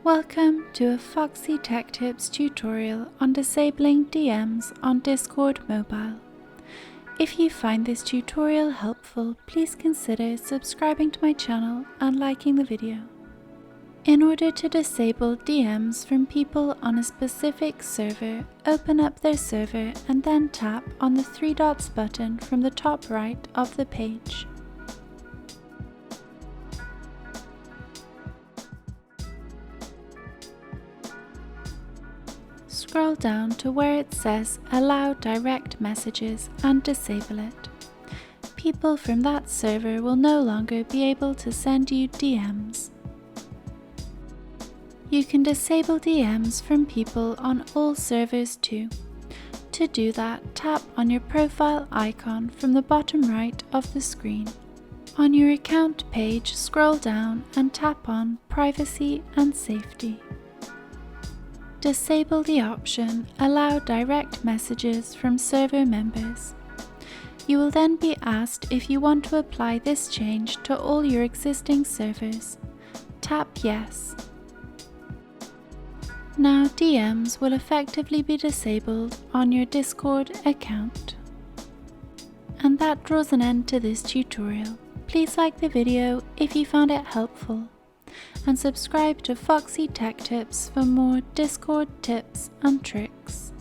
Welcome to a Foxy Tech Tips tutorial on disabling DMs on Discord Mobile. If you find this tutorial helpful, please consider subscribing to my channel and liking the video. In order to disable DMs from people on a specific server, open up their server and then tap on the three dots button from the top right of the page. Scroll down to where it says Allow Direct Messages and disable it. People from that server will no longer be able to send you DMs. You can disable DMs from people on all servers too. To do that, tap on your profile icon from the bottom right of the screen. On your account page, scroll down and tap on Privacy and Safety. Disable the option Allow Direct Messages from server members. You will then be asked if you want to apply this change to all your existing servers. Tap Yes. Now DMs will effectively be disabled on your Discord account. And that draws an end to this tutorial. Please like the video if you found it helpful, and subscribe to Foxy Tech Tips for more Discord tips and tricks.